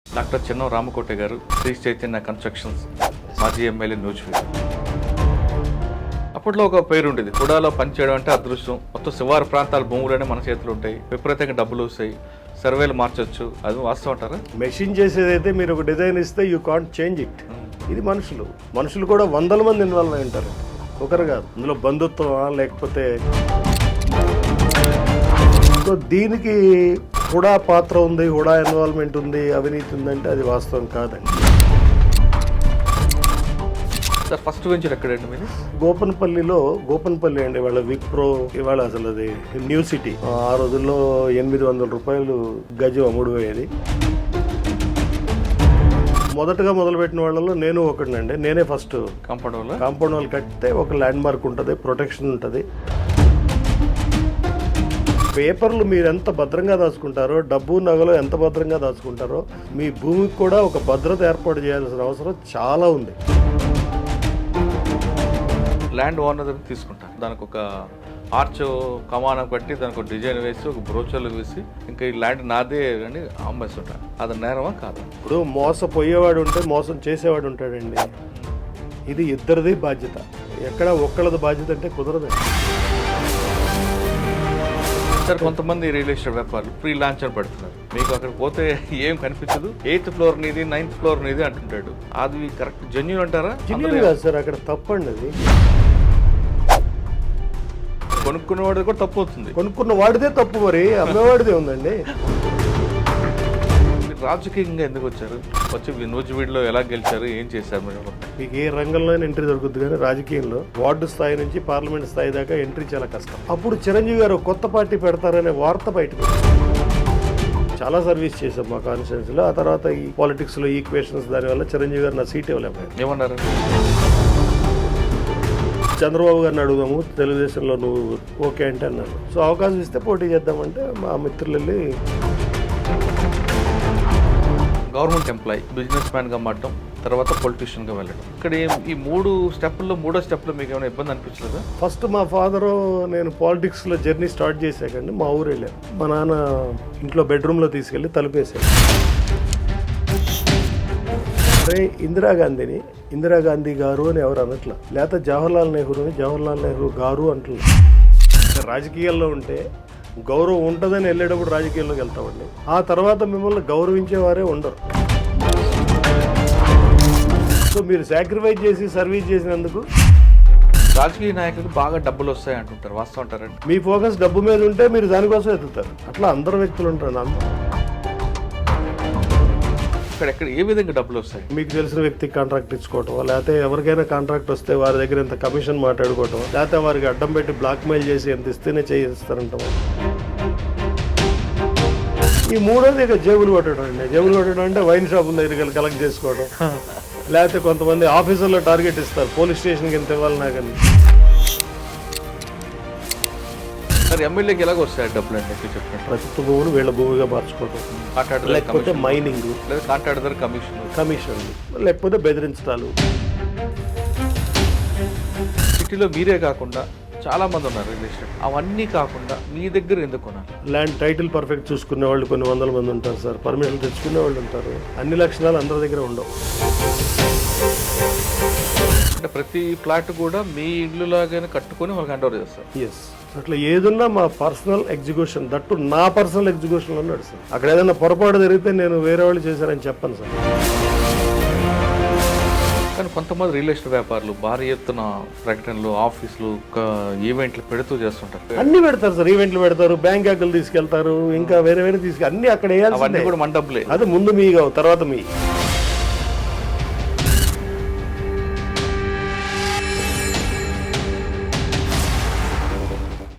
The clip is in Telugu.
డాక్టర్ చెన్నం రామకోట గారు, శ్రీ చైతన్య కన్స్ట్రక్షన్స్ మాజీ ఎమ్మెల్యే నూజివీడు. అప్పట్లో ఒక పేరు ఉండేది, కుడాలో పనిచేయడం అంటే అదృష్టం, మొత్తం శివారు ప్రాంతాల భూములనే మన చేతులు ఉంటాయి, విపరీతంగా డబ్బులు వస్తాయి, సర్వేలు మార్చొచ్చు. అది వాస్తవం అంటారా? మెషిన్ చేసేదైతే మీరు ఒక డిజైన్ ఇస్తే యూ కాంట్ చేంజ్ ఇట్. ఇది మనుషులు కూడా వందల మంది ఇన్వాల్వ్ అయి ఉంటారు, ఒకరు కాదు. అందులో బంధుత్వమా లేకపోతే సో దీనికి హుడా పాత్ర ఉంది, హుడా ఇన్వాల్వ్మెంట్ ఉంది, అవినీతి ఉందంటే అది వాస్తవం కాదండి. సార్ ఫస్ట్ వెంచర్ ఎక్కడండి మీరు? గోపన్పల్లి అండి. వాళ్ళ విప్రో ఇవాళ అసలు అది న్యూ సిటీ. ఆ రోజుల్లో 800 రూపాయలు గజం అమ్ముడుపోయేది. మొదటగా మొదలుపెట్టిన వాళ్ళలో నేను ఒకటినండి. నేనే ఫస్ట్ కాంపౌండ్ వాల్ కట్టితే ఒక ల్యాండ్ మార్క్ ఉంటుంది, ప్రొటెక్షన్ ఉంటుంది. పేపర్లు మీరు ఎంత భద్రంగా దాచుకుంటారో, డబ్బు నగలు ఎంత భద్రంగా దాచుకుంటారో, మీ భూమికి కూడా ఒక భద్రత ఏర్పాటు చేయాల్సిన అవసరం చాలా ఉంది. ల్యాండ్ ఓనర్ తీసుకుంటారు, దానికి ఒక ఆర్చ్ కమానం కట్టి దానికి ఒక డిజైన్ వేసి ఒక బ్రోచర్లు వేసి ఇంకా ఈ ల్యాండ్ నాదే అని అమ్మేస్తుంటారు. అది నేరమా కాదు? ఇప్పుడు మోసపోయేవాడు ఉంటే మోసం చేసేవాడు ఉంటాడండి. ఇది ఇద్దరిది బాధ్యత, ఎక్కడ ఒక్కళ్ళది బాధ్యత అంటే కుదరదు. సార్ కొంతమంది రియల్ ఎస్టేట్ వ్యాపారులు ఫ్రీ లాంచ్ అని పెడుతున్నారు, మీకు అక్కడ పోతే ఏం కనిపించదు, 8th ఫ్లోర్ నీది 9th ఫ్లోర్ నీది అంటుంటాడు. అది కరెక్ట్ జెన్యూన్ అంటారా? జెన్యూన్ కాదు సార్, అక్కడ తప్పండి. అది కొనుక్కున్న వాడిది కూడా తప్పు అవుతుంది. కొనుక్కున్న వాడిదే తప్పు, మరి అమ్మేవాడిదే ఉందండి. రాజకీయంగా ఎందుకు వచ్చారు? వచ్చి నూజివీడులో ఎలా గెలిచారు, ఏం చేశారు మీరు? మీకు ఏ రంగంలో ఎంట్రీ దొరుకుతుంది, కానీ రాజకీయంలో వార్డు స్థాయి నుంచి పార్లమెంట్ స్థాయి దాకా ఎంట్రీ చాలా కష్టం. అప్పుడు చిరంజీవి గారు కొత్త పార్టీ పెడతారనే వార్త బయటకు చాలా సర్వీస్ చేశాం మా కాన్స్టిట్యున్సీలో. ఆ తర్వాత ఈ పాలిటిక్స్ లో ఈక్వేషన్స్ దానివల్ల చిరంజీవి గారు నా సీట్ ఇవ్వలేకపోయారు. ఏమన్నారు? చంద్రబాబు గారిని అడుగుదాము, తెలుగుదేశంలో నువ్వు ఓకే అంటే అన్నాను. సో అవకాశం ఇస్తే పోటీ చేద్దామంటే మా మిత్రులు వెళ్ళి గవర్నమెంట్ ఎంప్లాయీ, బిజినెస్ మ్యాన్గా మారడం, తర్వాత పొలిటీషియన్గా వెళ్ళడం. ఇక్కడ ఈ మూడో స్టెప్లో మీకు ఏమైనా ఇబ్బంది అనిపించలేదా? ఫస్ట్ మా ఫాదరు నేను పాలిటిక్స్లో జర్నీ స్టార్ట్ చేశాకండి మా ఊరు వెళ్ళాను. మా నాన్న ఇంట్లో బెడ్రూమ్లో తీసుకెళ్ళి తలుపేశాడు. అరే ఇందిరాగాంధీ గారు అని ఎవరు అనట్లా, లేకపోతే జవహర్లాల్ నెహ్రూ గారు అంటున్నారు. రాజకీయాల్లో ఉంటే గౌరవం ఉంటుందని వెళ్ళేటప్పుడు రాజకీయాల్లోకి వెళ్తామండి. ఆ తర్వాత మిమ్మల్ని గౌరవించేవారే ఉండరు. సో మీరు సాక్రిఫైస్ చేసి సర్వీస్ చేసినందుకు రాజకీయ నాయకులకు బాగా డబ్బులు వస్తాయి అంటుంటారు, వాస్తవం అంటారండి? మీ ఫోకస్ డబ్బు మీద ఉంటే మీరు దానికోసం ఎత్తుతారు. అట్లా అందరు వ్యక్తులు ఉంటారు. ఎక్కడ ఏ విధంగా డబ్బులు వస్తాయి? మీకు తెలిసిన వ్యక్తికి కాంట్రాక్ట్ ఇచ్చుకోవటం, లేకపోతే ఎవరికైనా కాంట్రాక్ట్ వస్తే వారి దగ్గర ఇంత కమిషన్ మాట్లాడుకోవటం, లేకపోతే వారికి అడ్డం పెట్టి బ్లాక్ మెయిల్ చేసి ఎంత ఇస్తేనే చేయిస్తారంటాం. ఈ మూడోది ఇక జేబులు కొట్టడం అండి. జేబులు కొట్టడం అంటే వైన్ షాపుల దగ్గరికి కలెక్ట్ చేసుకోవడం, లేకపోతే కొంతమంది ఆఫీసర్లో టార్గెట్ ఇస్తారు, పోలీస్ స్టేషన్కి ఎంత ఇవ్వాలన్నా కానీ. సార్ ఎమ్మెల్యేకి ఎలాగ వస్తాయి డబ్బులు అంటే చెప్పండి? ప్రభుత్వ భూములు వీళ్ళ భూమిగా మార్చుకోవడం, లేకపోతే మైనింగ్, లేదా కాంట్రాక్టర్ కమిషన్, లేకపోతే బెదిరించడాలు. సిటీలో మీరే కాకుండా చాలా మంది ఉన్నారు రియల్ ఎస్టేట్, అవన్నీ కాకుండా మీ దగ్గర ఎందుకు కొనాలి? ల్యాండ్ టైటిల్ పర్ఫెక్ట్ చూసుకునే వాళ్ళు కొన్ని వందల మంది ఉంటారు సార్, పర్మిషన్ తెచ్చుకునే వాళ్ళు ఉంటారు. అన్ని లక్షణాలు అందరి దగ్గర ఉండవు. అంటే ప్రతి ఫ్లాట్ కూడా మీ ఇల్లు లాగానే కట్టుకొని వాళ్ళకి హ్యాండ్ ఓవర్ చేస్తారు? ఎస్, అట్లా ఏదున్నా మా పర్సనల్ ఎగ్జిక్యూషన్, దట్టు నా పర్సనల్ ఎగ్జిక్యూషన్లో నడుస్తుంది. అక్కడ ఏదైనా పొరపాటు జరిగితే నేను వేరే వాళ్ళు చేశారని చెప్పను సార్. కానీ కొంతమంది రియల్ ఎస్టేట్ వ్యాపారులు భారీ ఎత్తున ప్రకటనలు, ఆఫీసులు, ఈవెంట్లు పెడుతూ చేస్తుంటారు. అన్ని పెడతారు సార్, ఈవెంట్లు పెడతారు, బ్యాంక్ అకౌంట్లు తీసుకెళ్తారు, ఇంకా వేరే తీసుకెళ్ళి అన్ని అక్కడ వేయాలి. కూడా మన డబ్బులే. అది ముందు మీ తర్వాత మీ